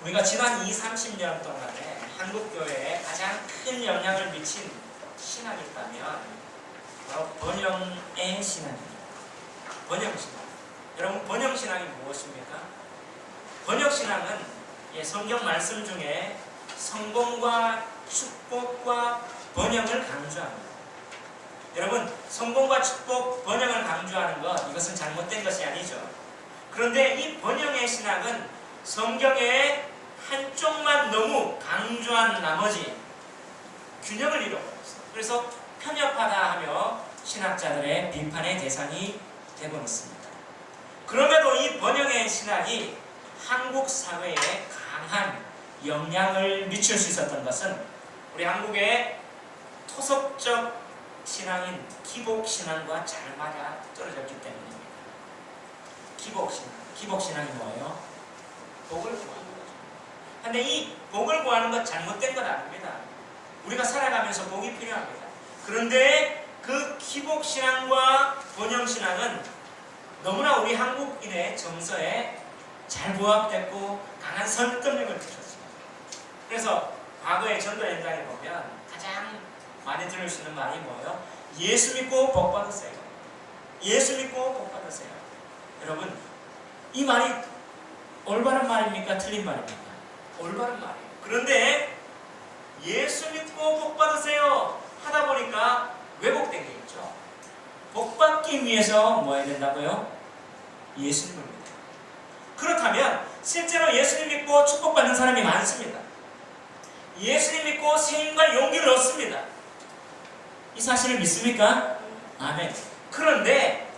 우리가 지난 30년 동안에 한국교회에 가장 큰 영향을 미친 신학이 있다면 바로 번영의 신학입니다. 번영신학. 여러분, 번영신학이 무엇입니까? 번영신학은 성경 말씀 중에 성공과 축복과 번영을 강조합니다. 여러분, 성공과 축복, 번영을 강조하는 것, 이것은 잘못된 것이 아니죠. 그런데 이 번영의 신학은 성경의 한쪽만 너무 강조한 나머지 균형을 잃어버렸어요. 그래서 편협하다 하며 신학자들의 비판의 대상이 되고 있습니다. 그럼에도 이 번영의 신학이 한국 사회에 강한 영향을 미칠 수 있었던 것은 우리 한국의 토속적 신앙인 기복신앙과 잘 맞아 떨어졌기 때문입니다. 기복신앙이 뭐예요? 복을 구하는 거죠. 근데 이 복을 구하는 것 잘못된 건 아닙니다. 우리가 살아가면서 복이 필요합니다. 그런데 그 기복신앙과 번영신앙은 너무나 우리 한국인의 정서에 잘 부합됐고 강한 설득력을 주셨습니다. 그래서 과거의 전도 현장에 보면 가장 많이 들을 수 있는 말이 뭐예요? 예수 믿고 복 받으세요. 예수 믿고 복 받으세요. 여러분, 이 말이 올바른 말입니까? 틀린 말입니까? 올바른 말이에요. 그런데 예수 믿고 복 받으세요 하다 보니까 왜곡된 게 있죠. 복 받기 위해서 뭐 해야 된다고요? 예수님을 믿어요. 그렇다면 실제로 예수님 믿고 축복받는 사람이 많습니다. 예수님 믿고 세임과 용기를 얻습니다. 이 사실을 믿습니까? 아멘. 그런데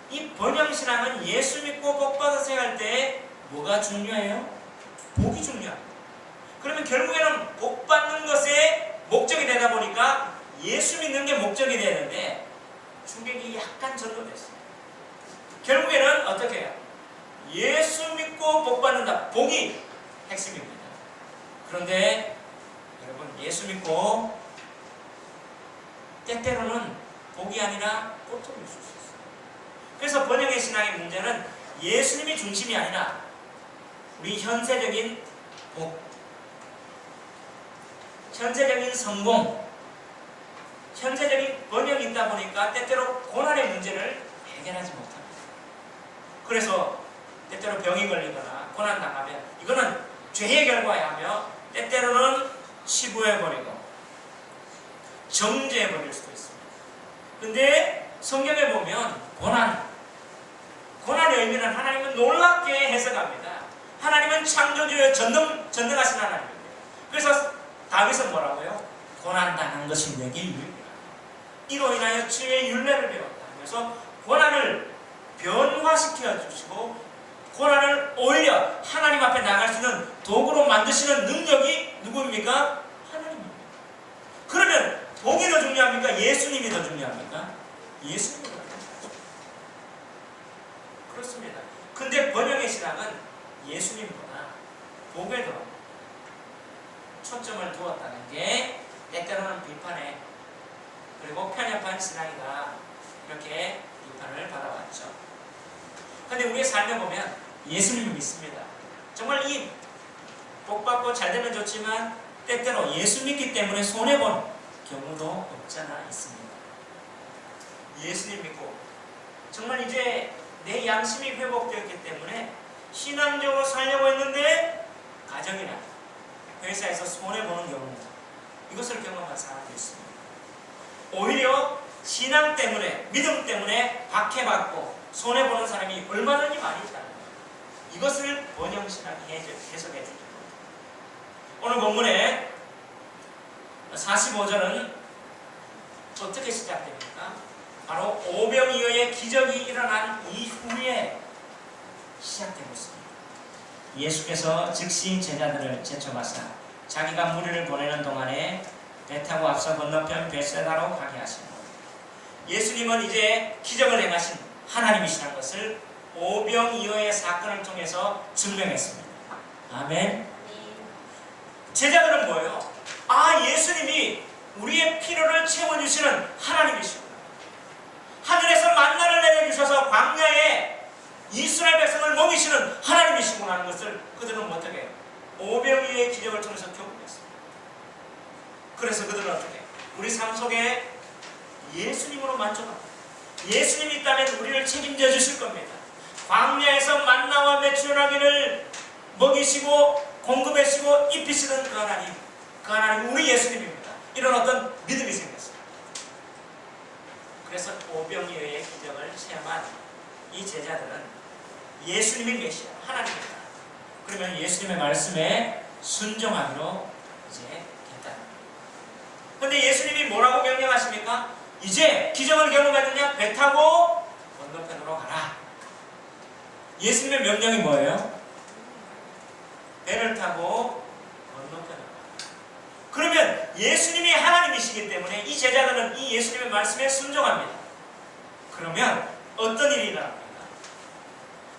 이 번영신앙은 예수 믿고 복 받으세요 할 때 뭐가 중요해요? 복이 중요합니다. 그러면 결국에는 복 받는 것에 목적이 되다 보니까 예수 믿는 게 목적이 되는데 충격이 약간 전도됐어요. 결국에는 어떻게 해요? 예수 믿고 복 받는다. 복이 핵심입니다. 그런데 여러분, 예수 믿고 때때로는 복이 아니라 고통이 있을 수 있어요. 그래서 번영의 신앙의 문제는 예수님이 중심이 아니라 우리 현세적인 복, 현세적인 성공, 현세적인 번영이 있다 보니까 때때로 고난의 문제를 해결하지 못합니다. 그래서 때때로 병이 걸리거나 고난당하면 이거는 죄의 결과야 하며 때때로는 치부해버리고 정죄해버릴 수도 있습니다. 근데 성경에 보면 고난의 의미는 하나님은 놀랍게 해석합니다. 하나님은 창조주여 전능하신 하나님입니다. 그래서 다윗은 뭐라고요? 고난당한 것이 내게 유익이라. 이로 인하여 주의 율례를 배웠다. 그래서 고난을 변화시켜 주시고 고난을 오히려 하나님 앞에 나갈 수 있는 도구로 만드시는 능력이 누구입니까? 하나님입니다. 그러면 복이 더 중요합니까? 예수님이 더 중요합니까? 예수님이 더 중요하죠. 그렇습니다. 근데 번영의 신앙은 예수님보다 복에 더 초점을 두었다는 게 때때로는 비판에 그리고 편협한 신앙이다, 이렇게 비판을 받아왔죠. 근데 우리의 삶에 보면 예수님을 믿습니다. 정말 이 복받고 잘되면 좋지만 때때로 예수 믿기 때문에 손해본 경우도 없지 않아 있습니다. 예수님 믿고 정말 이제 내 양심이 회복되었기 때문에 신앙적으로 살려고 했는데 가정이나 회사에서 손해보는 경우, 이것을 경험한 사람도 있습니다. 오히려 신앙 때문에, 믿음 때문에 박해받고 손해보는 사람이 얼마든지 많이 있다는 거예요. 이것을 번영신학이 해석해 주는 겁니다. 오늘 본문에 45절은 어떻게 시작됩니까? 바로 오병이어의 기적이 일어난 이후에 시작되고 있습니다. 예수께서 즉시 제자들을 제쳐가사 자기가 무리를 보내는 동안에 배 타고 앞서 건너편 벳세다로 가게 하시고, 예수님은 이제 기적을 행하신 하나님이시라는 것을 오병이어의 사건을 통해서 증명했습니다. 아멘. 제자들은 뭐예요? 아, 예수님이 우리의 필요를 채워주시는 하나님이시구나. 하늘에서 만나를 내려주셔서 광야에 이스라엘 백성을 먹이시는 하나님이시구나 하는 것을 그들은 어떻게 해요? 오병이어의 기적을 통해서 경험했습니다. 그래서 그들은 어떻게 해요? 우리 삶 속에 예수님으로 만족합니다. 예수님이 있다면 우리를 책임져 주실 겁니다. 광야에서 만나와 메추라기를 먹이시고 공급하시고 입히시는 그 하나님 우리 예수님입니다. 이런 어떤 믿음이 생겼어요. 그래서 오병이어의 기적을 체험한 이 제자들은 예수님이 메시아 하나님입니다. 그러면 예수님의 말씀에 순종하기로 이제 됐다는 거예요. 그런데 예수님이 뭐라고 명령하십니까? 이제 기적을 경험했느냐? 배 타고 건너편으로 가라. 예수님의 명령이 뭐예요? 배를 타고 건너편으로 가라. 그러면 예수님이 하나님이시기 때문에 이 제자들은 이 예수님의 말씀에 순종합니다. 그러면 어떤 일이 일어납니까?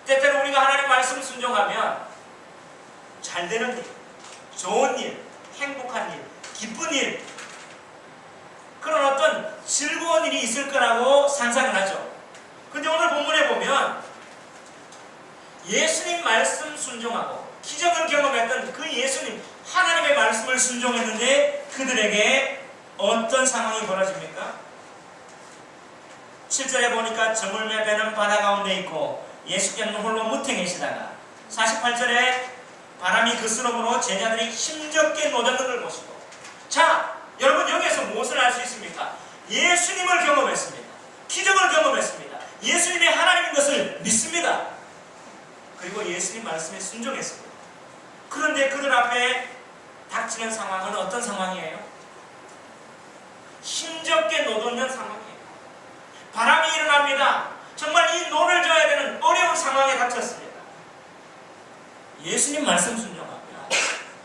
때때로 우리가 하나님 말씀 순종하면 잘 되는 일, 좋은 일, 행복한 일, 기쁜 일, 그런 어떤 즐거운 일이 있을 거라고 상상을 하죠. 근데 오늘 본문에 보면 예수님 말씀 순종하고 기적을 경험했던 그 예수님 하나님의 말씀을 순종했는데 그들에게 어떤 상황이 벌어집니까? 7절에 보니까 저물매 배는 바다 가운데 있고 예수께는 홀로 무태 계시다가 48절에 바람이 그스름으로 제자들이 힘겹게 노젓는 걸 보시고, 자 여러분 여기에서 무엇을 알 수 있습니까? 예수님을 경험했습니다. 기적을 경험했습니다. 예수님이 하나님인 것을 믿습니다. 그리고 예수님 말씀에 순종했습니다. 그런데 그들 앞에 닥치는 상황은 어떤 상황이에요? 힘겹게 노젓는 상황이에요. 바람이 일어납니다. 정말 이 노를 져야 되는 어려운 상황에 닥쳤습니다. 예수님 말씀 순종하면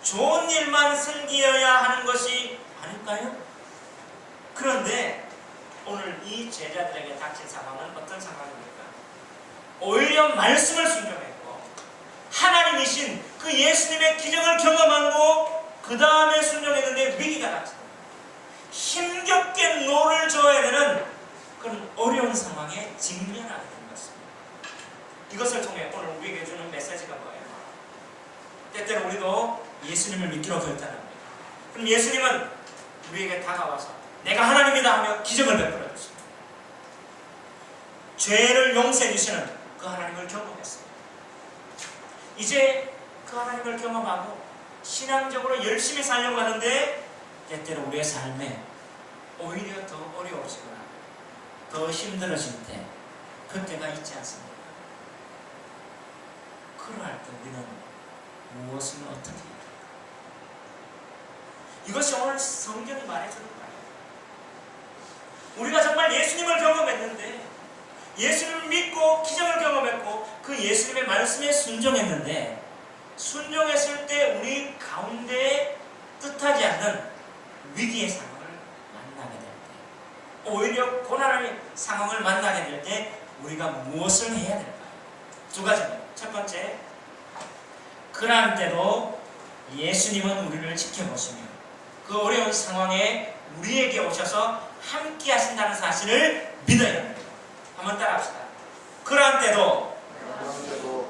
좋은 일만 생기어야 하는 것이 아닐까요? 그런데 오늘 이 제자들에게 닥친 상황은 어떤 상황입니까? 오히려 말씀을 순종했고 하나님이신 그 예수님의 기적을 경험하고 그 다음에 순종했는데 위기가 닥칩니다. 힘겹게 노를 져야 되는 그런 어려운 상황에 직면하게 된 것입니다. 이것을 통해 오늘 우리에게 주는 메시지가 뭐예요? 때때로 우리도 예수님을 믿기로 결단합니다. 그럼 예수님은 우리에게 다가와서 내가 하나님이다 하며 기적을 베풀어 주십니다. 죄를 용서해 주시는 그 하나님을 경험했습니다. 이제 그 하나님을 경험하고 신앙적으로 열심히 살려고 하는데 때때로 우리의 삶에 오히려 더 어려워지거나 더 힘들어질 때 그때가 있지 않습니까? 그럴 때 우리는 무엇을 어떻게 해야 될까? 이것이 오늘 성경이 말해주는 거예요. 우리가 정말 예수님을 경험했는데 예수님을 믿고 기적을 경험했고 그 예수님의 말씀에 순종했는데 순종했을 때 우리 가운데 뜻하지 않는 위기의 상황을 만나게 될 때, 오히려 고난의 상황을 만나게 될 때 우리가 무엇을 해야 될까요? 두 가지입니다. 첫 번째, 그러한 때도 예수님은 우리를 지켜보시며 그 어려운 상황에 우리에게 오셔서 함께 하신다는 사실을 믿어야 합니다. 한번 따라합시다. 그러한 때도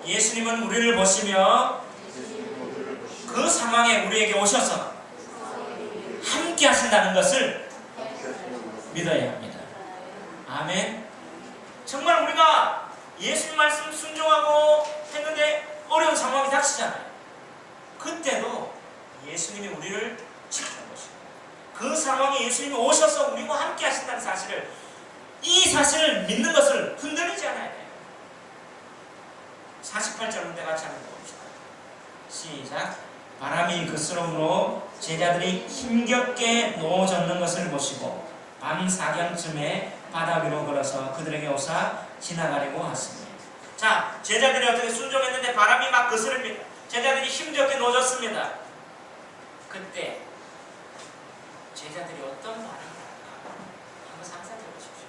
예수님은 우리를 보시며 그 상황에 우리에게 오셔서 함께 하신다는 것을 믿어야 합니다. 아멘. 정말 우리가 예수님 말씀 순종하고 했는데 어려운 상황이 닥치잖아요. 그때도 예수님이 우리를 지켜보시고 그 상황에 예수님이 오셔서 우리와 함께 하신다는 사실을, 이 사실을 믿는 것을 흔들리지 않아야 돼요. 48절 문제 같이 한번 봅시다. 시작. 바람이 그스름으로 제자들이 힘겹게 노젓는 것을 보시고 밤 사경쯤에 바다 위로 걸어서 그들에게 오사 지나가려고 하십니다. 자, 제자들이 어떻게 순종했는데 바람이 막 그스릅니다. 제자들이 힘겹게 노젓습니다. 그때 제자들이 어떤 반응을 할까? 한번 상상해 보십시오.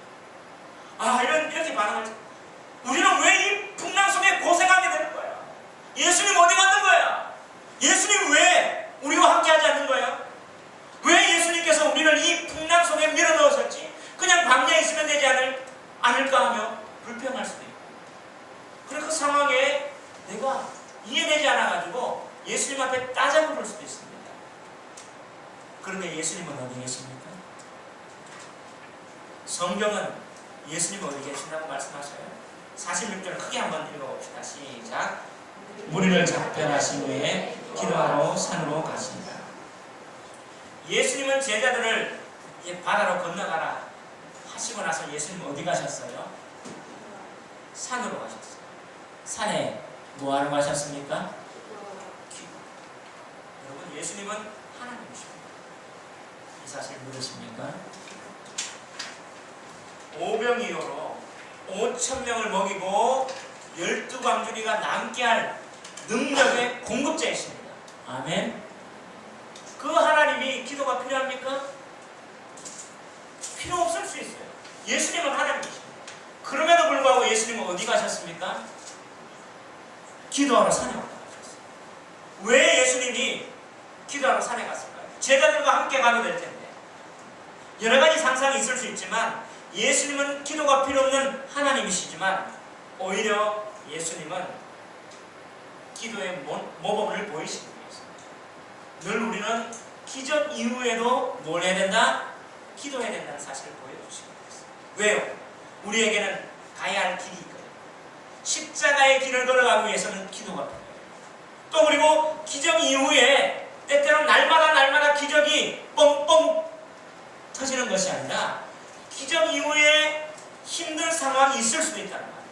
이렇게 반응을, 우리는 왜 이 풍랑 속에 고생하게 되는 거야? 예수님 어디 갔는 거야? 예수님 왜 우리와 함께 하지 않는 거예요? 왜 예수님께서 우리를 이 풍랑 속에 밀어넣으셨지? 그냥 광야에 있으면 되지 않을까 하며 불평할 수도 있고. 그래서 이해되지 않아가지고 예수님 앞에 따져 물을 수도 있습니다. 그런데 예수님은 어디 계십니까? 성경은 예수님은 어디 계신다고 말씀하셔요? 46절 크게 한번 읽어봅시다. 시작. 무리를 작별하신 후에 기도하러 산으로 가신다. 예수님은 제자들을 바다로 건너가라 하시고 나서 예수님은 어디 가셨어요? 산으로 가셨어요. 산에 뭐하러 가셨습니까? 기도. 여러분, 예수님은 하나님이십니다. 이 사실 모르십니까? 오병이어로 5,000명을 먹이고 12광주리가 남게 할 능력의 공급자이십니다. 아멘. 그 하나님이 기도가 필요합니까? 필요 없을 수 있어요. 예수님은 하나님이십니다. 그럼에도 불구하고 예수님은 어디 가셨습니까? 기도하러 산에 올라가셨어요. 왜 예수님이 기도하러 산에 갔을까요? 제자들과 함께 가면 될 텐데. 여러 가지 상상이 있을 수 있지만 예수님은 기도가 필요 없는 하나님이시지만 오히려 예수님은 기도의 모범을 보이시는 분이십니다. 늘 우리는 기적 이후에도 뭘 해야 된다? 기도해야 된다는 사실을 보여주시는 것입니다. 왜요? 우리에게는 가야 할 길이 있거든요. 십자가의 길을 걸어가기 위해서는 기도가 필요해요. 또 그리고 기적 이후에 때때로 날마다 기적이 뻥뻥 터지는 것이 아니라 기적 이후에 힘든 상황이 있을 수도 있다는 말이에요.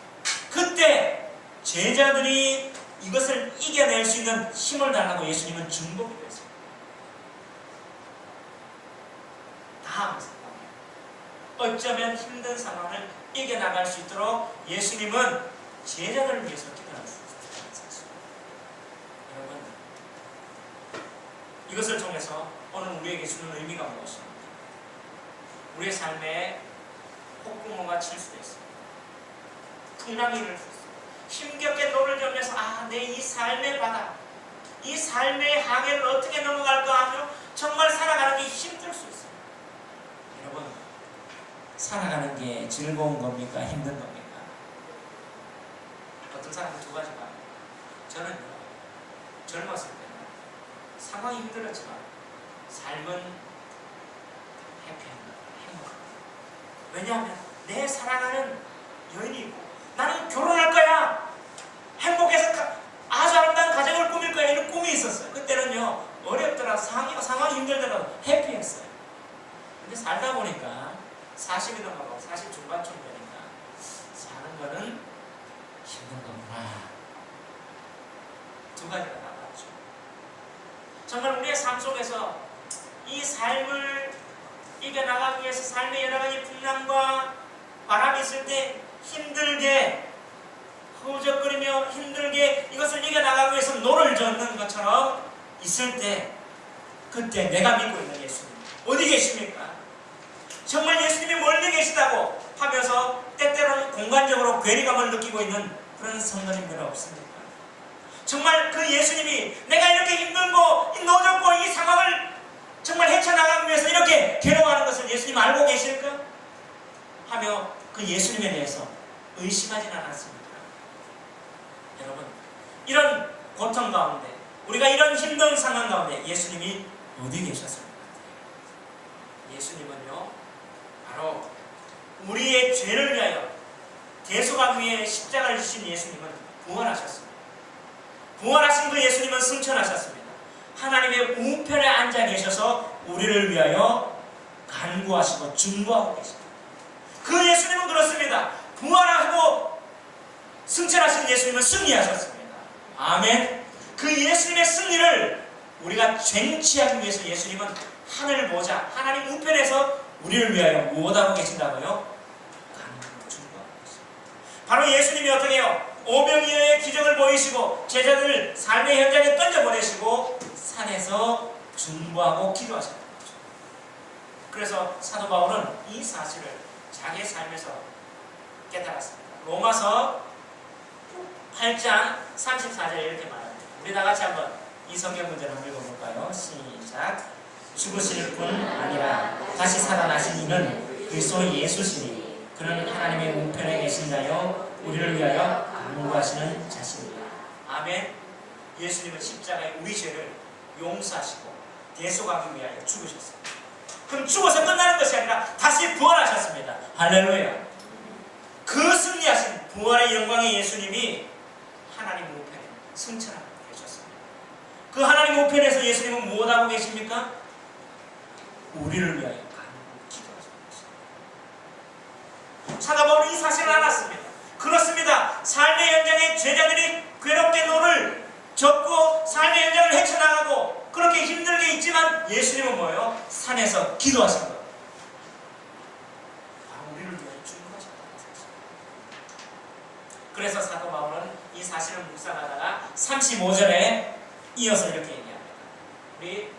그때 제자들이 이것을 이겨낼 수 있는 힘을 달라고 예수님은 중보기도 했습니다. 다음 상황에 어쩌면 힘든 상황을 이겨나갈 수 있도록 예수님은 제자들을 위해서 기도할 수 있다는 사실입니다. 여러분, 이것을 통해서 오늘 우리에게 주는 의미가 무엇입니까? 우리의 삶에 폭풍우가 칠 수도 있습니다. 풍랑이 일을 수 있습니다. 힘겹게 노를 저으면서 내 이 삶의 바다, 이 삶의 항해를 어떻게 넘어갈까 하며 정말 살아가는 게 힘들 수 있습니다. 여러분, 살아가는 게 즐거운 겁니까? 힘든 겁니까? 어떤 사람은 두 가지 봐요. 저는 젊었을 때는 상황이 힘들었지만 삶은 해피합니다. 행복합니다. 왜냐하면 내 사랑하는 여인이 있고 나는 결혼할 거야. 행복해서 아주 아름다운 가정을 꾸밀 거야. 이런 꿈이 있었어요. 그때는요, 어렵더라, 상황이 힘들더라도 해피했어요. 근데 살다 보니까 40이 넘어가고 40 중반쯤 되니까 사는 거는 힘든 거구나. 두 가지가 나왔죠. 정말 우리의 삶 속에서 이 삶을 이겨나가기 위해서 삶의 여러 가지 풍랑과 바람이 있을 때 힘들게 허우적거리며 힘들게 이것을 이겨나가기 위해서 노를 젓는 것처럼 있을 때 그때 내가 믿고 있는 예수님 어디 계십니까? 정말 예수님이 멀리 계시다고 하면서 때때로는 공간적으로 괴리감을 느끼고 있는 그런 성도님들은 없습니까? 정말 그 예수님이 내가 이렇게 힘들고 노젓고 이 상황을 정말 헤쳐나가기 위해서 이렇게 괴로워하는 것을 예수님 알고 계실까? 하며 그 예수님에 대해서 의심하지는 않았습니까? 여러분, 이런 고통 가운데 우리가 이런 힘든 상황 가운데 예수님이 어디 계셨습니까? 예수님은요 바로 우리의 죄를 위하여 대속하기 위해 십자가를 지신 예수님은 부활하셨습니다. 부활하신 그 예수님은 승천하셨습니다. 하나님의 우편에 앉아 계셔서 우리를 위하여 간구하시고 중보하고 계십니다. 그 예수님은 그렇습니다. 부활하고 승천하신 예수님은 승리하셨습니다. 아멘. 그 예수님의 승리를 우리가 쟁취하기 위해서 예수님은 하늘 보좌 하나님 우편에서 우리를 위하여 무엇하고 계신다고요? 간구하고 중보하고 계십니다. 바로 예수님이 어떻게 해요? 오병이어의 기적을 보이시고 제자들을 삶의 현장에 던져보내시고 산에서 중보하고 기도하셨던 거죠. 그래서 사도 바울은 이 사실을 자기의 삶에서 깨달았습니다. 로마서 8장 34절에 이렇게 말합니다. 우리 다 같이 한번 이 성경 문제를 한번 읽어볼까요? 시작. 죽으실 뿐 아니라 다시 살아나신 이는 그리스도 예수시니 그는 하나님의 우편에 계신다여 우리를 위하여 간구하시는 자신이다. 아멘. 예수님은 십자가에 우리 죄를 용서하시고 대속하기 위하여 죽으셨습니다. 그럼 죽어서 끝나는 것이 아니라 다시 부활하셨습니다. 할렐루야. 그 승리하신 부활의 영광의 예수님이 하나님 우편에 승천하고 계셨습니다. 그 하나님 우편에서 예수님은 무엇하고 계십니까? 우리를 위하여 기도하시고 계십니다. 사도 바울은 이 사실을 알았습니다. 그렇습니다. 삶의 현장에 제자들이 괴롭게 노를 젓고 삶의 현장을 헤쳐나가고 그렇게 힘들게 있지만 예수님은 뭐예요? 산에서 기도하신 거예요. 바로 우리를 위하여 죽으셨다는 사실. 그래서 사도 바울은 이 사실을 묵상하다가 35절에 이어서 이렇게 얘기합니다. 우리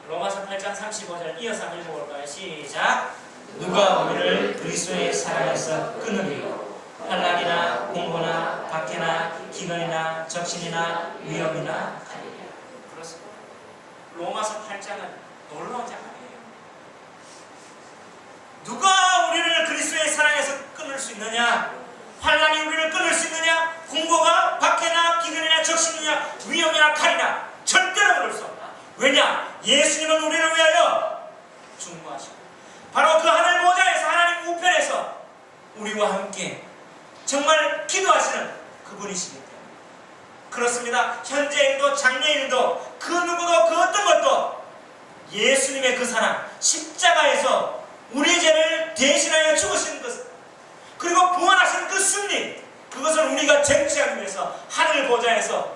로마서 8장 35절 이어서 한번 읽어볼까요? 시작. 누가 우리를 그리스도의 사랑에서 끊으리요? 환난이나 공고나 박해나 기근이나 적신이나 위험이나 칼이냐. 그렇습니다. 로마서 8장은 놀라운 장면이에요. 누가 우리를 그리스도의 사랑에서 끊을 수 있느냐? 환난이 우리를 끊을 수 있느냐? 공고가 박해나 기근이나 적신이나 위험이나 칼이나 절대로 그럴 수 없다. 왜냐? 예수님은 우리를 위하여 중보하시고 바로 그 하늘 보좌에서 하나님 우편에서 우리와 함께 정말 기도하시는 그분이시기 때문에 그렇습니다. 현재인도 장래인도 그 누구도 그 어떤 것도 예수님의 그 사랑 십자가에서 우리 죄를 대신하여 죽으신 것 그리고 부활하신 그 승리 그것을 우리가 쟁취하기 위해서 하늘 보좌에서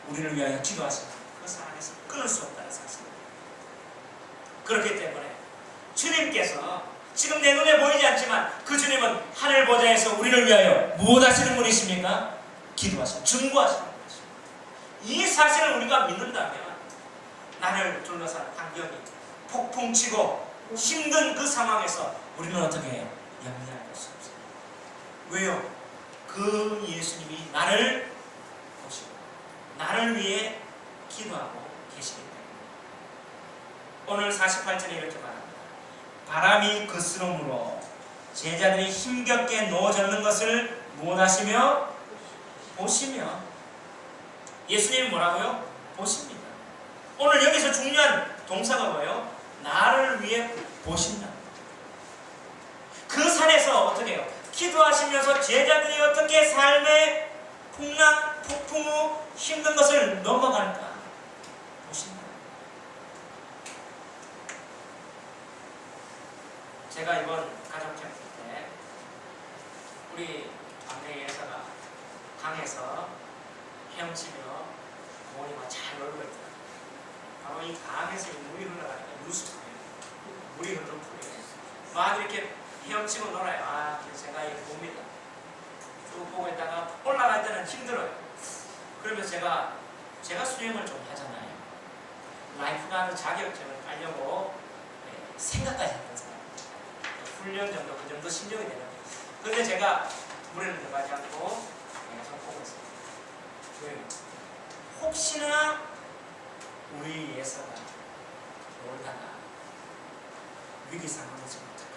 우리를 위하여 기도하신 그 사랑에서 끊을 수 없다는 사실입니다. 그렇기 때문에 주님께서 지금 내 눈에 보이지 않지만 그 주님은 하늘 보좌에서 우리를 위하여 무엇 하시는 분이십니까? 기도하시고 중보하시는 분이십니다. 이 사실을 우리가 믿는다면 나를 둘러싼 환경이 폭풍치고 힘든 그 상황에서 우리는 어떻게 해요? 염려할 것이 없어요. 왜요? 그 예수님이 나를 보시고 나를 위해 기도하고 계시기 때문에 오늘 48절에 이렇게 말합니다. 바람이 거스름으로 제자들이 힘겹게 놓아졌는 것을 무엇하시며? 보시며. 예수님이 뭐라고요? 보십니다. 오늘 여기서 중요한 동사가 뭐예요? 나를 위해 보신다. 그 산에서 어떻게 해요? 기도하시면서 제자들이 어떻게 삶의 풍랑, 폭풍 후 힘든 것을 넘어갈까? 보신다. 제가 이번 가족 캠프 때 우리 막내 예서가 강에서 헤엄치며 부모님과 잘 놀고 있더라고요. 바로 이 강에서 물이 흘러가니까 유수강이에요. 물이 흐르는 풀이에요. 막 이렇게 헤엄치고 놀아요. 아, 제가 이거 봅니다. 쭉 보고 있다가 올라갈 때는 힘들어요. 그러면서 제가 수영을 좀 하잖아요. 라이프가드 자격증을 따려고 생각까지 했던 사람. 훈련 정도, 그 정도 신경이 되는 거예요. 그런데 제가 물에는 들어가지 않고 계속 보고 있습니다. 왜요? 혹시나 우리 예서가 놀다가 위기 상황에서 어떡할까?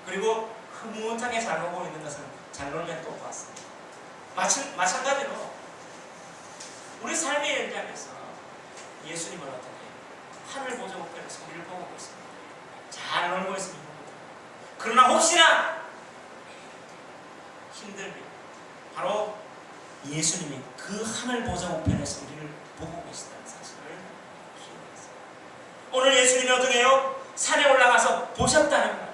그리고 흐뭇하게 잘 놀고 있는 것은 잘 놀면 또 보았습니다. 마찬가지로 우리 삶의 현장에서 예수님을 어떻게 하늘 보좌 우편에서 우리를 보고 있습니다. 잘 놀고 있습니다. 그러나 혹시나 힘들면 바로 예수님이 그 하늘 보좌 우편에서 우리를 보고 계시다는 사실을 기억했어요. 오늘 예수님이 어떻게 해요? 산에 올라가서 보셨다는 거예요.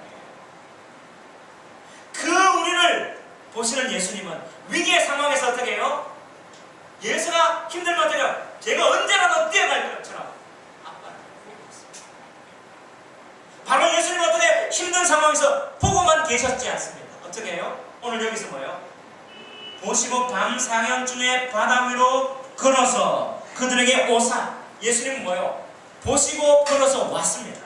그 우리를 보시는 예수님은 위기의 상황에서 어떻게 해요? 예수가 힘들면 어떻게 해요? 제가 언제라도 뛰어갈 것처럼 아빠를 보고 있습니다. 바로 예수님은 어떻게 힘든 상황에서 보고만 계셨지 않습니까? 어떻게 해요? 오늘 여기서 뭐예요? 보시고 밤 사형중에 바다 위로 걸어서 그들에게 오사. 예수님은 뭐예요? 보시고 걸어서 왔습니다.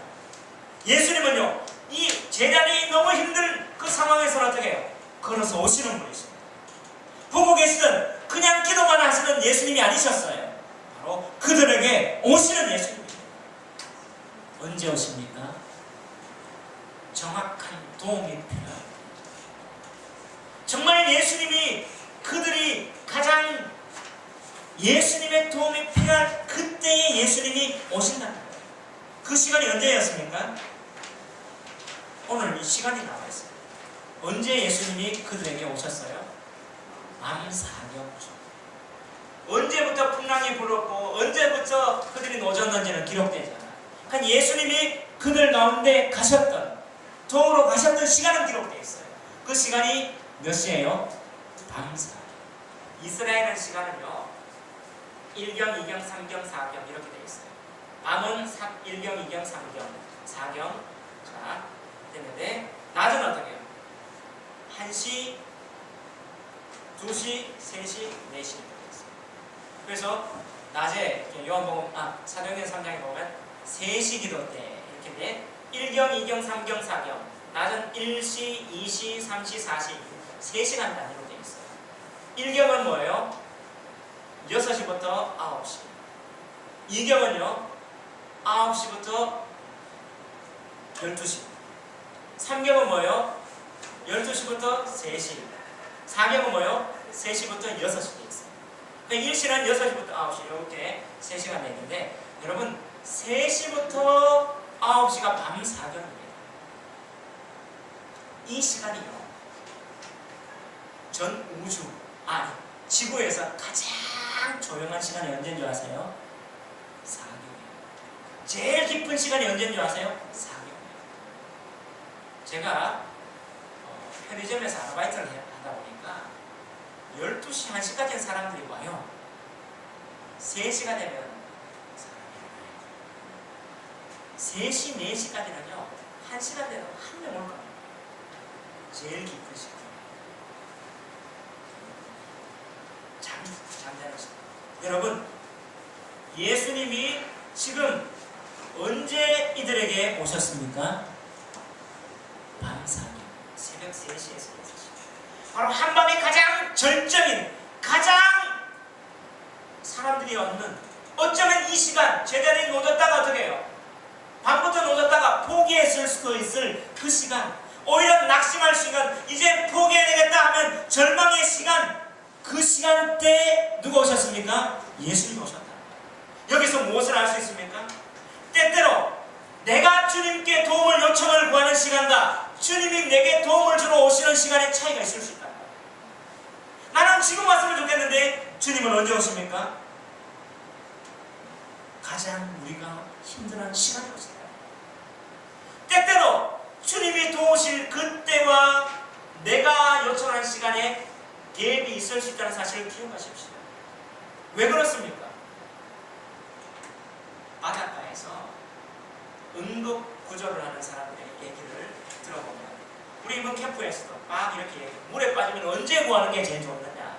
예수님은요, 이 제자들이 너무 힘든 그 상황에서 어떻게 해요? 걸어서 오시는 분이십니다. 보고 계시던 그냥 기도만 하시는 예수님이 아니셨어요. 바로 그들에게 오시는 예수님입니다. 언제 오십니까? 정확한 도움이 필요합니다. 정말 예수님이 그들이 가장 예수님의 도움이 필요할 그때에 예수님이 오신다는 거예요. 그 시간이 언제였습니까? 오늘 이 시간이 나와 있어요. 언제 예수님이 그들에게 오셨어요? 밤 사경쯤. 언제부터 풍랑이 불었고 언제부터 그들이 노졌는지는 기록되지 않아요. 그러니까 예수님이 그들 가운데 가셨던, 도우러 가셨던 시간은 기록되어 있어요. 그 시간이 몇 시예요? 밤 사경. 이스라엘의 시간은요 1경, 2경, 3경, 4경 이렇게 되어 있어요. 밤은 1경, 2경, 3경, 4경. 자, 됐는데 낮은 어떻게 해요? 1시, 2시, 3시, 4시 이렇게 되어 있어요. 그래서 낮에 요한복음 사도행전 3장에 보면 3시 기도 때 이렇게 돼 1경, 2경, 3경, 4경. 낮은 1시, 2시, 3시, 4시 3시간 단위로 되어 있어요. 1경은 뭐예요? 6시부터 9시. 2경은요 9시부터 12시. 3경은 뭐예요? 12시부터 3시. 4경은 뭐예요? 3시부터 6시 되어 있어요. 그러니까 1시는 6시부터 9시 이렇게 3시간 되는데 여러분 3시부터 9시가 밤 4경입니다. 이 시간이요 전 우주, 지구에서 가장 조용한 시간이 언제인 줄 아세요? 4경이에요. 제일 깊은 시간이 언제인 줄 아세요? 4경이에요. 제가 편의점에서 아르바이트를 하다 보니까 12시, 1시까지는 사람들이 와요. 3시가 되면 사람이 안 와요. 3시, 4시까지는요 1시간 되면 한 명 올 겁니다. 제일 깊은 시간. 잠자는 시간. 여러분, 예수님이 지금 언제 이들에게 오셨습니까? 밤 사경, 새벽 3시에서 6시. 바로 한밤의 가장 절정인, 가장 사람들이 없는, 어쩌면 이 시간 제자들이 노졌다가 어떻게 해요? 밤부터 노졌다가 포기했을 수도 있을 그 시간, 오히려 낙심할 시간, 이제 포기해야 되겠다 하면 절망의 시간, 그 시간대에 누가 오셨습니까? 예수님이 오셨다. 여기서 무엇을 알 수 있습니까? 때때로 내가 주님께 도움을 요청을 구하는 시간과 주님이 내게 도움을 주러 오시는 시간의 차이가 있을 수 있다. 나는 지금 왔으면 좋겠는데 주님은 언제 오십니까? 가장 우리가 힘든 시간에 오신다. 때때로 주님이 도우실 그때와 내가 요청하는 시간에 갭이 있을 수 있다는 사실을 기억하십시오. 왜 그렇습니까? 바닷가에서 응급 구조를 하는 사람들의 얘기를 들어보면 우리 이번 캠프에서도 막 이렇게 얘기해요. 물에 빠지면 언제 구하는 게 제일 좋느냐.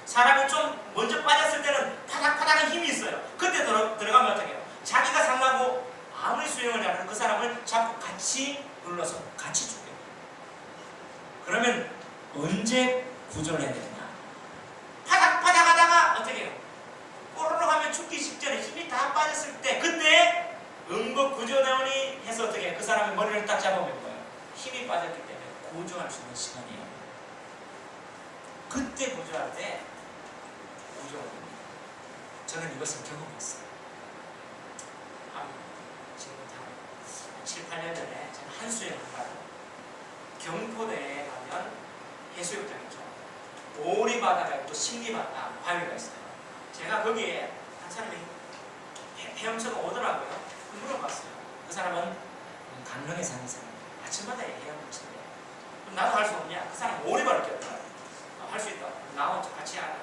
사람이 좀 먼저 빠졌을 때는 파닥파닥한 힘이 있어요. 그때 들어가면 어떻게 해요? 자기가 상하고 아무리 수영을 잘하는 그 사람을 잡고 같이 눌러서 같이 죽게 돼요. 그러면 언제 구조를 해야 되냐? 파닥파닥 하다가 어떻게 해요? 꼬르륵 하면 죽기 직전에 힘이 다 빠졌을 때 그때 응급구조대원이 해서 어떻게 해요? 그 사람의 머리를 딱 잡아보면 뭐예요? 힘이 빠졌기 때문에 구조할 수 있는 시간이에요. 그때 구조할 때 구조가 됩니다. 저는 이것을 경험했어요. 지금 한 7, 8년 전에 제가 한수영 한가로 경포대에 가면 해수욕장 있죠. 오리바다가 있고 신리바다, 바위가 있어요. 제가 거기에 한 사람이 헤엄쳐서 오더라고요. 물어봤어요. 그 사람은 강릉에 사는 사람. 아침마다 헤엄을 친대. 그럼 나도 할 수 없냐? 그 사람은 오리바를 꼈더라고요. 할 수 있다. 나와 같이 하라.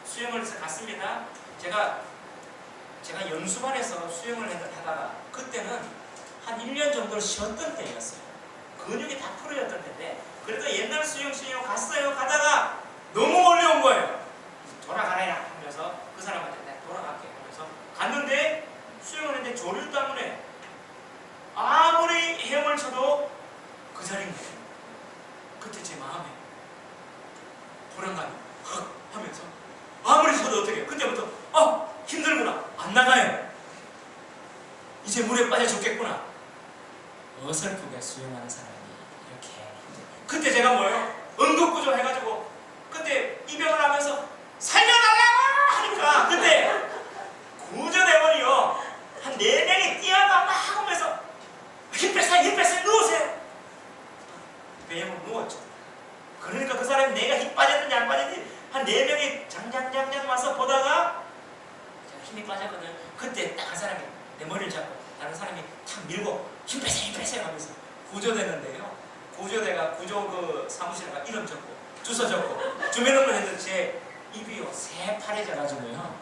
수영을 해서 갔습니다. 제가 연수반에서 수영을 하다가 그때는 한 1년 정도 쉬었던 때였어요. 근육이 다 풀어졌던 때인데 그래도 옛날 수영시키고 갔어요. 가다가 너무 멀리 온 거예요. 돌아가라 하면서 그 사람한테 내가 돌아갈게 하면서 갔는데 수영을 했는데 조류 때문에 아무리 헤엄을 쳐도 그 자리인 거예요. 그때 제 마음에 불안감이 헉 하면서 아무리 쳐도 어떻게 해요? 그때부터 힘들구나. 안 나가요. 이제 물에 빠져 죽겠구나. 어설프게 수영하는 사람이 이렇게 힘들어요. 그때 제가 뭐예요? 응급구조 해가지고 그때 입영을 하면서 살려달라고 하니까 사람이 내가 힘 빠졌는지 안 빠졌는지 한 4명이 장장장장 와서 보다가 제가 힘이 빠졌거든요. 그때 딱 한 사람이 내 머리를 잡고 다른 사람이 탁 밀고 힘 빼세요 하면서 구조되는데요. 구조대가 구조 그 사무실에가 이름 적고 주소 적고 주민등록을 했는데 제 입이요 새파래져가지고요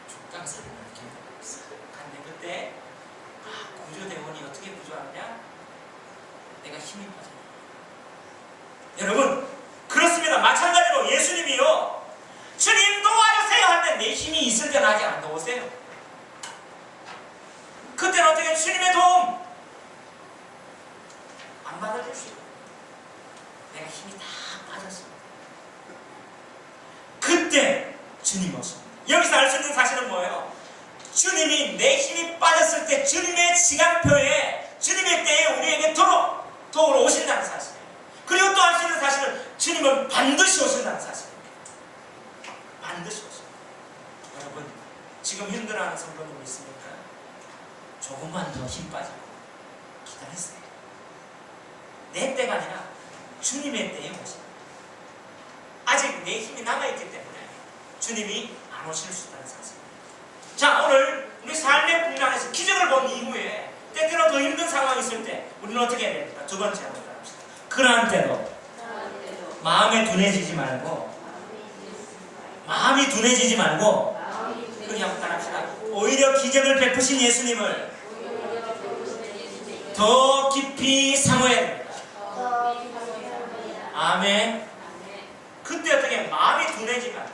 죽당사를 이렇게 갔는데 그때 구조대원이 어떻게 구조하느냐? 내가 힘이 빠져. 여러분 그렇습니다. 마찬가지로 예수님이요 주님 도와주세요 하는데 내 힘이 있을 때는 아직 안 도우세요. 그때는 어떻게 주님의 도움 안 받아줄 수 있어요. 내가 힘이 다 빠졌습니다. 그때 주님 오십니다. 여기서 알 수 있는 사실은 뭐예요? 주님이 내 힘이 빠졌을 때 주님의 시간표에 주님의 때에 우리에게 도우러 오신다는 사실이에요. 그리고 또 알 수 있는 사실은 주님은 반드시 오신다는 사실입니다. 반드시 오십니다. 여러분 지금 힘들어하는 성도님 있습니까? 조금만 더 힘 빠지고 기다렸어요. 내 때가 아니라 주님의 때에 오십니다. 아직 내 힘이 남아있기 때문에 주님이 안 오실 수 있다는 사실입니다. 자, 오늘 우리 삶의 풍랑에서 기적을 본 이후에 때때로 더 힘든 상황이 있을 때 우리는 어떻게 해야 됩니까? 두 번째 한번 따라합시다. 그러한 때도 마음이 둔해지지 말고 그렇게 한번 따라합시다. 오히려 기적을 베푸신 예수님을 더 깊이 사모해야 됩니다. 아멘. 그때 어떻게 마음이 둔해지면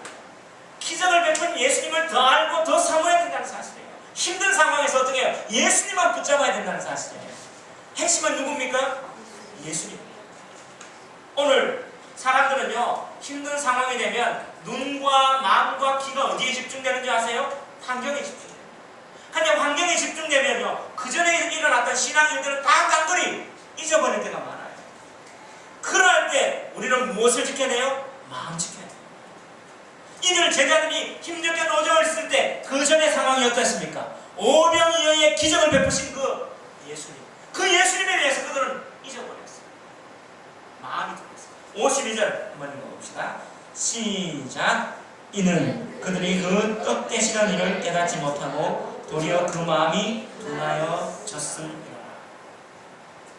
기적을 베푼 예수님을 더 알고 더 사모해야 된다는 사실이에요. 힘든 상황에서 어떻게 해요? 예수님만 붙잡아야 된다는 사실이에요. 핵심은 누굽니까? 예수님입니다. 오늘 사람들은요 힘든 상황이 되면 눈과 마음과 귀가 어디에 집중되는지 아세요? 환경에 집중돼요. 근데 환경에 집중되면요 그 전에 일어났던 신앙 일들은 다 깡그리 잊어버릴 때가 많아요. 그럴 때 우리는 무엇을 지켜야 돼요? 마음 지켜야 돼요. 이들 제자들이 힘들게 노정을 쓸 때 그 전의 상황이 어떻습니까? 오병이어의 기적을 베푸신 그 예수님, 그 예수님에 대해서 그들은 잊어버렸어요. 마음이 들었어요. 52절 한번 읽어봅시다. 시작. 이는 그들이 그 뜻되시는 일을 깨닫지 못하고 도리어 그 마음이 둔하여 졌음이라.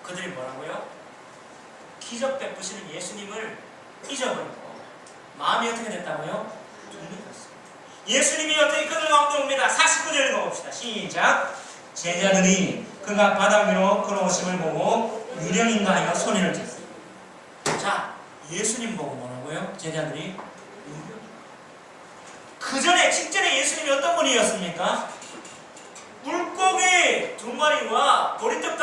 그들이 뭐라고요? 기적 베푸시는 예수님을 잊어버리고 마음이 어떻게 됐다고요? 둔해졌어요. 예수님이 어떻게 그들 가운데 옵니다. 49절 읽어봅시다. 시작. 제자들이 그가 바닥 위로 걸어오심을 보고 유령인가 하여 소리를 쳤어요. 자, 예수님 보고 뭐라고요? 제자들이 유령. 그 전에 직전에 예수님이 어떤 분이었습니까? 물고기 2마리와 보리떡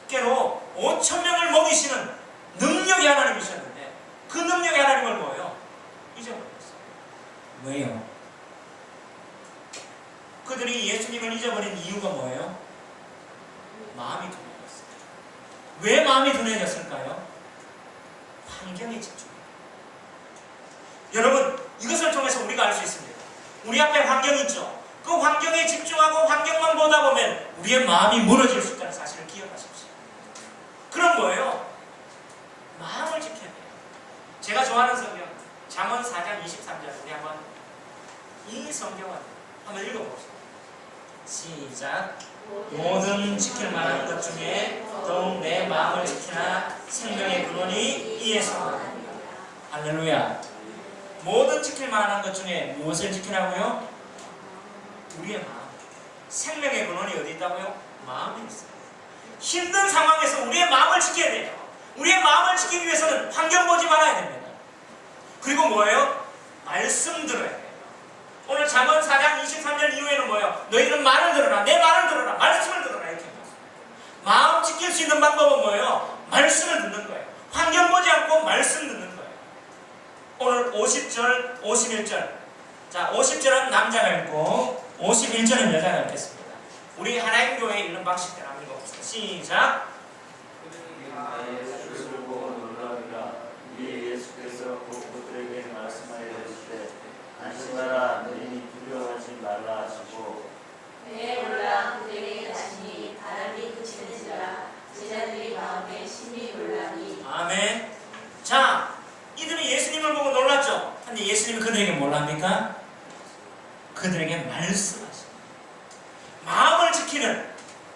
5개로 5,000명을 먹이시는 능력의 하나님이셨는데 그 능력의 하나님을 뭐예요? 잊어버렸어요. 왜요? 그들이 예수님을 잊어버린 이유가 뭐예요? 마음이 둔해졌어요. 왜 마음이 둔해졌을까요? 환경에 집중해요. 여러분 이것을 통해서 우리가 알 수 있습니다. 우리 앞에 환경이 있죠. 그 환경에 집중하고 환경만 보다 보면 우리의 마음이 무너질 수 있다는 사실을 기억하십시오. 그럼 뭐예요? 마음을 지켜야 돼요. 제가 좋아하는 성경 잠언 4장 23절 우리 한번 이 성경을 한번 읽어봅시다. 시작. 모든 지킬 만한 것 중에 더욱 내 마음을 지키나 생명의 근원이 이에서 나옵니다. 할렐루야. 모든 지킬 만한 것 중에 무엇을 지키라고요? 우리의 마음. 생명의 근원이 어디 있다고요? 마음에 있어요. 힘든 상황에서 우리의 마음을 지켜야 돼요. 우리의 마음을 지키기 위해서는 환경 보지 말아야 됩니다. 그리고 뭐예요? 말씀 들어야 돼요. 오늘 잠언 4장 23절 이후에는 뭐예요? 너희는 말을 들어라. 내 말을 들어라. 말씀을 들어라. 이렇게 마음 지킬 수 있는 방법은 뭐예요? 말씀을 듣는 거예요. 환경 보지 않고 말씀 듣는 거예요. 오늘 50절, 51절. 자, 50절은 남자가 읽고 51절은 여자가 읽겠습니다. 우리 하나님 교회에 있는 방식대로 한번 읽어봅시다. 시작. 예수를 보고 놀라니라. 이에 예수께서 그들에게 말씀하여 이르시되 안심하라. 너희는 두려워하지 말라 하시고 배에 올라 그들에게 가시니 바람이 그치는지라 제자들이 마음에 심히 놀라니. 아멘. 합니까? 그들에게 말씀하십니다. 마음을 지키는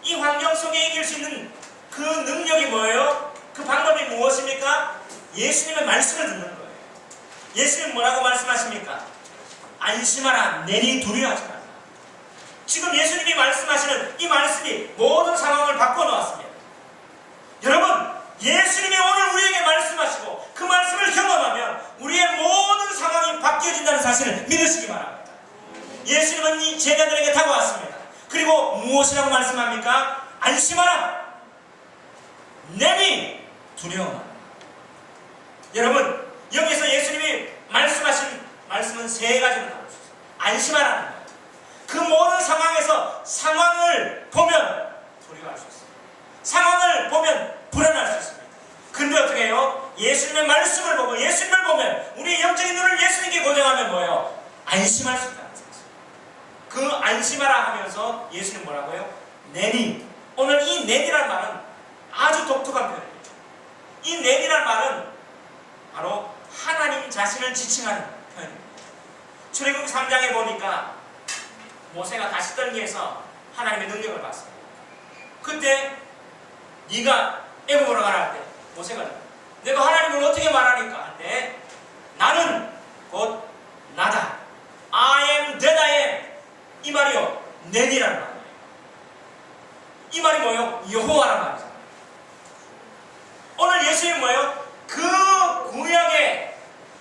이 환경 속에 이길 수 있는 그 능력이 뭐예요? 그 방법이 무엇입니까? 예수님의 말씀을 듣는 거예요. 예수님 뭐라고 말씀하십니까? 안심하라, 내니 두려워하지 말라. 지금 예수님이 말씀하시는 이 말씀이 모든 상황을 바꿔놓았습니다. 여러분, 예수님이 오늘 우리에게 말씀하시고 그 말씀을 경험하면 우리의 모든 상황이 바뀌어진다는 사실을 믿으시기 바랍니다. 예수님은 이 제자들에게 다가왔습니다. 그리고 무엇이라고 말씀합니까? 안심하라, 내니 두려워하라. 여러분, 여기서 예수님이 말씀하신 말씀은 세 가지로 나올 수 있어요. 안심하라는 거예요. 그 모든 상황에서 상황을 보면 두려워할 수 있어요. 상황을 보면 불안할 수 있습니다. 근데 어떻게 해요? 예수님의 말씀을 보고 예수님을 보면 우리의 영적인 눈을 예수님께 고정하면 뭐예요? 안심할 수 있다는 사실. 그 안심하라 하면서 예수님 뭐라고요? 내니. 오늘 이 내니란 말은 아주 독특한 표현이에요. 이 내니란 말은 바로 하나님 자신을 지칭하는 표현입니다. 출애굽기 3장에 보니까 모세가 가시떨기에서 하나님의 능력을 받습니다. 그때 네가 애굽으로 가라 할 때 모세가 내가 하나님을 어떻게 말하니까 할 때 나는 곧 나다. I am that I am. 이 말이요, 내니라는 말이에요. 이 말이 뭐예요? 여호와란 말이죠. 오늘 예수님은 뭐예요? 그 구약의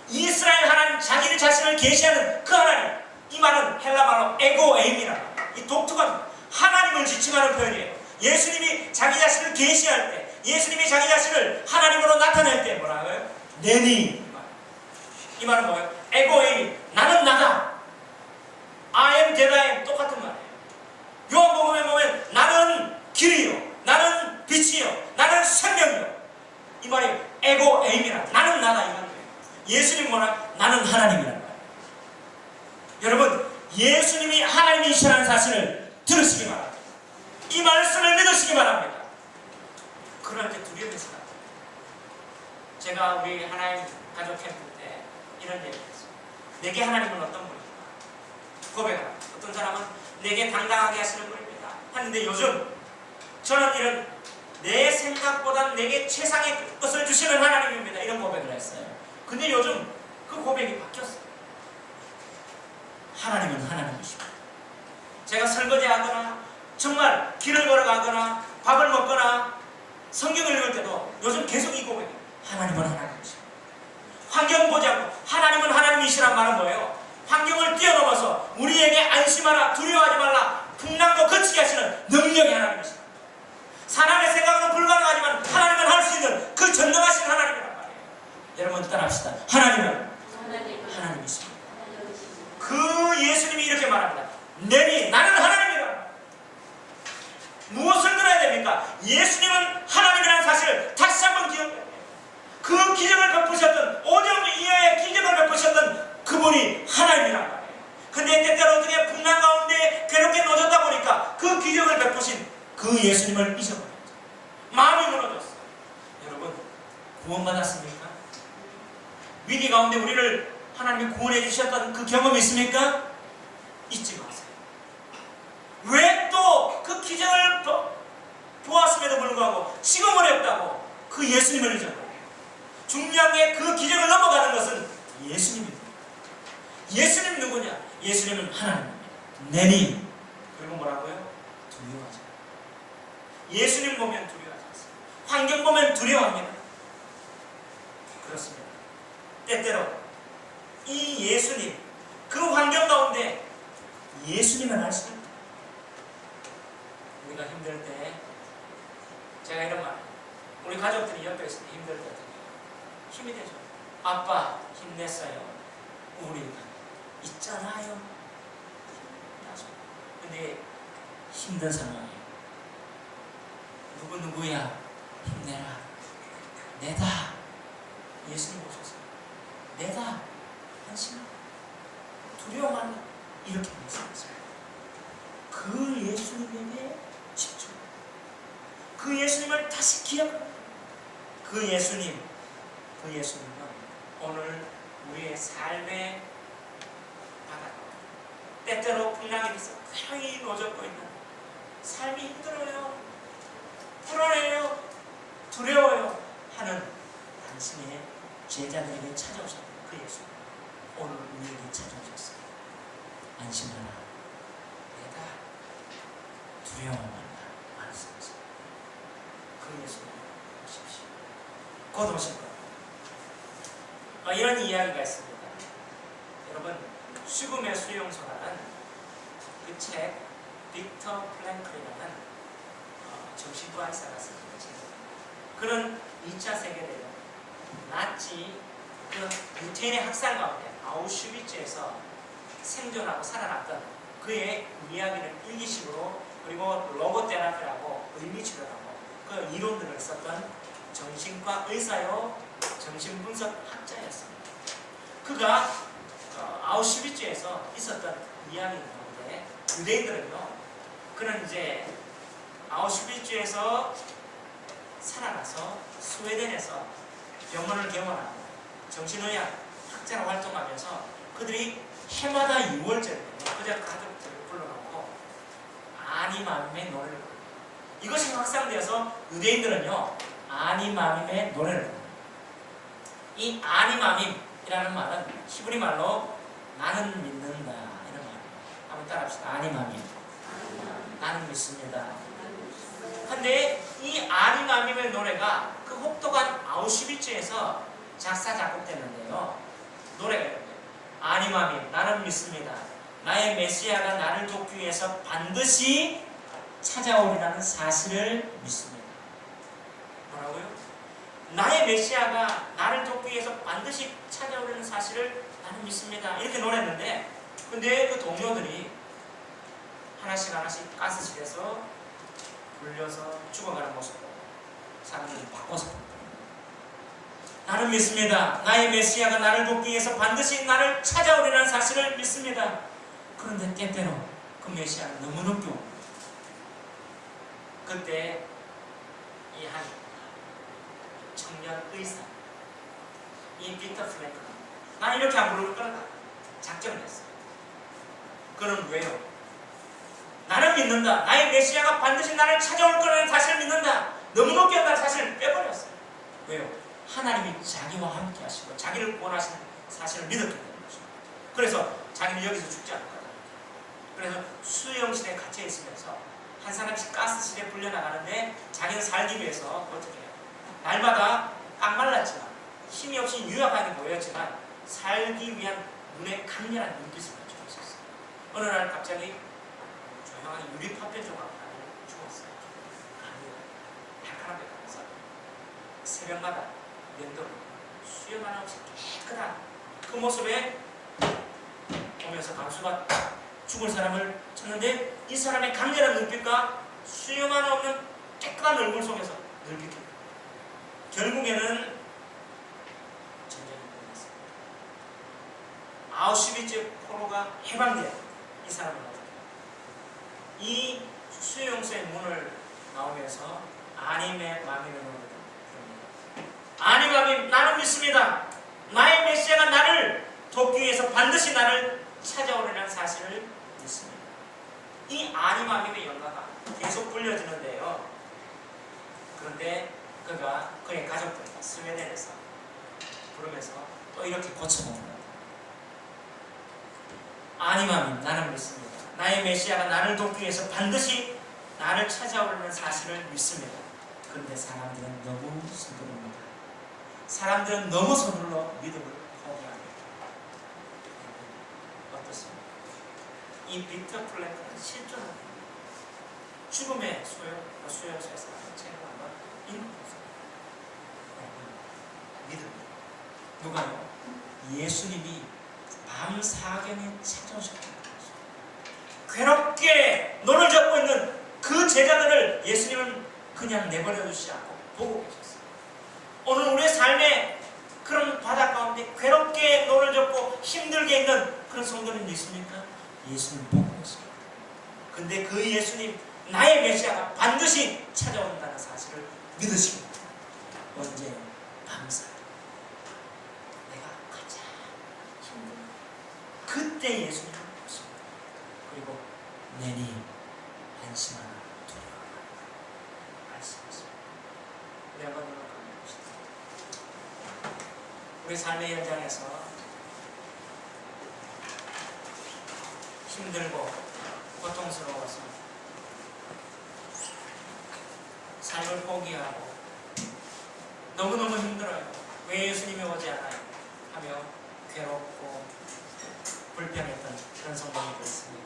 이스라엘 하나님 자기 자신을 계시하는 그 하나님. 이 말은 헬라말로 에고에임이라는 이 독특한 하나님을 지칭하는 표현이에요. 예수님이 자기 자신을 계시할 때, 예수님이 자기 자신을 하나님으로 나타낼 때 뭐라고 해요? 내니. 이 말은 뭐예요? 에고에임. 나는 나다. I am that I am. 똑같은 말이에요. 요한복음에 보면 나는 길이요, 나는 빛이요, 나는 생명이요. 이 말이 에고에임이라. 나는 나다 이 말이에요. 예수님 뭐라? 나는 하나님이란 말이에요. 여러분, 예수님이 하나님이시라는 사실을 들으시기 바랍니다. 이 말씀을 믿으시기 바랍니다. 그럴 때 두려움이 있어요. 제가 우리 하나님 가족 캠프 때 이런 얘기를 했어요. 내게 하나님은 어떤 분입니까? 고백합니다. 어떤 사람은 내게 당당하게 하시는 분입니다 하는데 요즘 저는 이런 내 생각보다 내게 최상의 것을 주시는 하나님입니다 이런 고백을 했어요. 근데 요즘 그 고백이 바뀌었어요. 하나님은 하나님이십니다. 제가 설거지하거나 정말 길을 걸어가거나 밥을 먹거나 성경을 읽을 때도 요즘 계속 이 고백이에요. 하나님은 하나님이십니다. 환경 보지 않고 하나님은 하나님이시란 말은 뭐예요? 환경을 뛰어넘어서 우리에게 안심하라, 두려워하지 말라, 풍랑도 거치게 하시는 능력의 하나님이십니다. 사람의 생각으로 불가능하지만 하나님은 할 수 있는 그 전능하신 하나님이란 말이에요. 여러분 따라합시다. 하나님은 하나님이십니다. 그 예수님이 이렇게 말합니다. 내니 나는 하나님이라. 무엇을 들어야 됩니까? 예수님은 하나님이라는 사실을 다시 한번 기억해야 돼요. 그 기적을 베푸셨던 오정 이하의 기적을 베푸셨던 그분이 하나님이란 말이에요. 근데 때때로 어떻게 풍랑 가운데 괴롭게 놓여졌다 보니까 그 기적을 베푸신 그 예수님을 잊어버렸죠. 마음이 무너졌어요. 여러분, 구원받았습니까? 위기 가운데 우리를 하나님이 구원해 주셨던 그 경험이 있습니까? 잊지 마세요. 왜 또 그 기적을 보았음에도 불구하고 지금 어렵다고 그 예수님을 잊어버려요? 중요한 게 그 기적을 넘어가는 것은 예수님입니다. 예수님 누구냐? 예수님은 하나님입니다. 내니. 그리고 뭐라고요? 두려워하지 마세요. 예수님 보면 두려워하지 마세요. 환경 보면 두려워합니다. 그렇습니다. 때때로 이 예수님, 그 환경 가운데 예수님을 하시는 우리가 힘들 때 제가 이런 말, 우리 가족들이 옆에 있을 때 힘들 때 어떻게 힘이 되죠. 아빠 힘냈어요. 우리가 있잖아요. 근데 힘든 상황이에요. 누구야 힘내라. 내다. 예수님 오셨어요. 내다. 안심하라. 두려워 말라. 이렇게 말씀하세요. 그 예수님에게 집중. 그 예수님을 다시 기억합니다. 그 예수님은 오늘 우리의 삶의 바다가 때때로 풍랑이 있어 괴로이 노젓고 있는 삶이 힘들어요, 불안해요, 두려워요 하는 당신의 제자들에게 찾아오셨던 그 예수, 오늘 우리에게 찾아오셨어요. 안심하라, 내가 두려워 말라 말씀하세요. 그 예수를 보십시오. 곧 오실 겁니다. 이런 이야기가 있습니다. 여러분, 죽음의 수용소라는 그 책, 빅터 플랭클이라는 정신과 의사가 쓴 책. 그런 2차 세계대전 나치 그 유태인의 학살 가운데 아우슈비츠에서 생존하고 살아났던 그의 이야기를 일기식으로, 그리고 로고 테라피라고 의미치료라고 그 이론들을 썼던 정신과 의사요 정신분석 학자였습니다. 그가 아우슈비츠에서 있었던 이야기 가운데 유대인들은요, 그는 이제 아우슈비츠에서 살아나서 스웨덴에서 병원을 개원하고 정신의학 학자로 활동하면서 그들이 해마다 6월절에 그저 가족들을 불러놓고 아니마밈의 노래를 부릅니다. 이것이 확산되어서 유대인들은요 아니마밈의 노래를 부릅니다. 이 아니마밈이라는 말은 히브리 말로 나는 믿는다 이런 말입니다. 한번 따라합시다. 아니마밈, 나는 믿습니다. 근데 이 아니마밈의 노래가 그 혹독한 아우슈비츠에서 작사 작곡됐는데요, 노래가 이렇게 아니마밈, 나는 믿습니다. 나의 메시아가 나를 돕기 위해서 반드시 찾아오리라는 사실을 믿습니다. 뭐라고요? 나의 메시아가 나를 돕기 위해서 반드시 찾아오리는 사실을 나는 믿습니다. 이렇게 노래했는데, 근데 그 동료들이 하나씩 하나씩 가스실에서 불려서 죽어가는 모습을 사람들이 바꿔서 나는 믿습니다. 나의 메시아가 나를 돕기 위해서 반드시 나를 찾아오리라는 사실을 믿습니다. 그런데 때때로 그 메시아는 너무 늦게 옵니다. 그때 이 한 청년 의사, 이 빅터 플랭크, 난 이렇게 안 부를 거라 작정을 했어요. 그는 왜요? 나는 믿는다. 나의 메시아가 반드시 나를 찾아올 거라는 사실을 믿는다. 너무 높게 한다는 사실을 빼버렸어요. 왜요? 하나님이 자기와 함께 하시고 자기를 구원하시는 사실을 믿었기 때문이죠. 그래서 자기는 여기서 죽지 않을 거다. 그래서 수용실에 갇혀 있으면서 한 사람씩 가스실에 불려나가는데 자기는 살기 위해서 어떻게 해요? 날마다 안 말랐지만 힘이 없이 유약하게 보였지만 살기 위한 눈에 강렬한 눈빛을 가지고 있었어요. 어느 날 갑자기 조용하게 유리 파편 조각 하나 죽었어요. 달콤하게 가면서 새벽마다 면도로 수염 하나 없이 깨끗한 그 모습에 보면서 강수가 죽을 사람을 쳤는데 이 사람의 강렬한 눈빛과 수염 하나 없는 깨끗한 얼굴 속에서 늘 비켰다. 결국에는 전쟁이 끝났습니다. 아우슈비츠 포로가 해방되어 이 사람을 어떻게 이 수용소의 문을 나오면서 아님의 마음의 노래를 부릅니다. 아니마빔, 나는 믿습니다. 나의 메시아가 나를 돕기 위해서 반드시 나를 찾아오리라는 사실을 믿습니다. 이 아니마빔의 연가가 계속 불려지는데요. 그런데 그가 그의 가족들과 스웨덴에서 부르면서 또 이렇게 고쳐봅니다. 아니마빔, 나는 믿습니다. 나의 메시아가 나를 돕기 위해서 반드시 나를 찾아오려는 사실을 믿습니다. 그런데 사람들은 너무 서두릅니다. 사람들은 너무 서둘러 믿음을 포기합니다. 어떻습니까? 이 빅터 플랭크는 실존합니다. 죽음의 수용소에서 책을 한번 읽어보세요. 믿음. 누가요? 예수님이 밤 사경에 찾아오셨다. 괴롭게 눈을 잡고 있는 그 제자들을 예수님은 그냥 내버려 두시지 않고 보고 계셨어요. 오늘 우리의 삶에 그런 바다 가운데 괴롭게 눈을 잡고 힘들게 있는 그런 성도는 있습니까? 예수님 보고 있습니다. 근데 그 예수님, 나의 메시아가 반드시 찾아온다는 사실을 믿으십니다. 언제? 밤새 내가 가장 힘든 그때 예수님을 보십니다. 그리고 내니 안심하라 두려워하라 말씀하십니다. 우리 한번 눈을 감아봅시다. 우리 삶의 현장에서 힘들고 고통스러워서 삶을 포기하고 너무너무 힘들어요. 왜 예수님이 오지 않아요? 하며 괴롭고 불평했던 그런 성도님도 있습니다.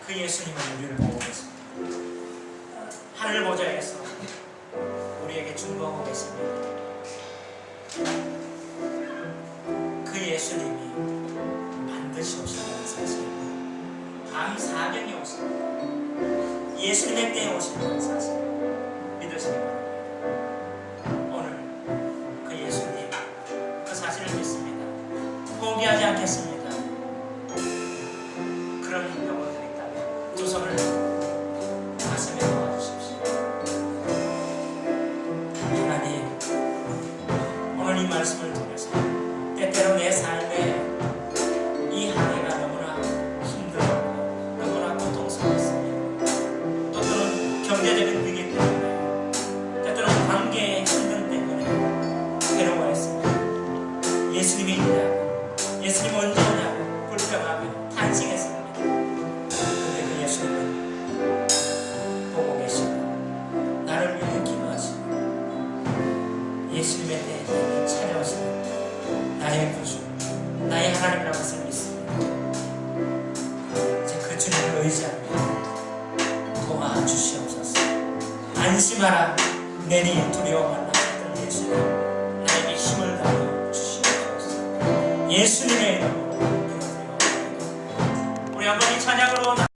그 예수님은 우리를 보고 계십니다. 하늘 보좌에서 우리에게 중보하고 계십니다. 그 예수님이 반드시 오신다는 사실, 밤 사경에 오신다, 예수님의 때에 오신다는 사실 믿으시기 바랍니다. 오늘 그 예수님, 그 사실을 믿습니다. 포기하지 않겠습니다. 그런 영혼들이 있다면 두 손을 가슴에 놓아주십시오. 하나님, 오늘 이 말씀을 통해서 때때로 내 삶에 이 한 해가 너무나 힘들고 너무나 고통스러웠습니다. 또 때로는 경제적인 위기 때문에, 때때로는 관계의 힘듦 때문에 괴로워했습니다. 예수님이 있냐고, 예수님 언제 오냐고 불평하며 탄식했습니다. 그런데 그 예수님은 보고 계시고 나를 위해 기도하시고 예수님의 때에 찾아오시는 나의 구주, 나의 하나님이라고 말씀을 믿습니다. 이제 그 주님을 의지합니다. 도와주시옵소서. 안심하라 내니 두려워만 하셨던 예수님, 나에게 힘을 다하여 주시옵소서. 예수님의 이름으로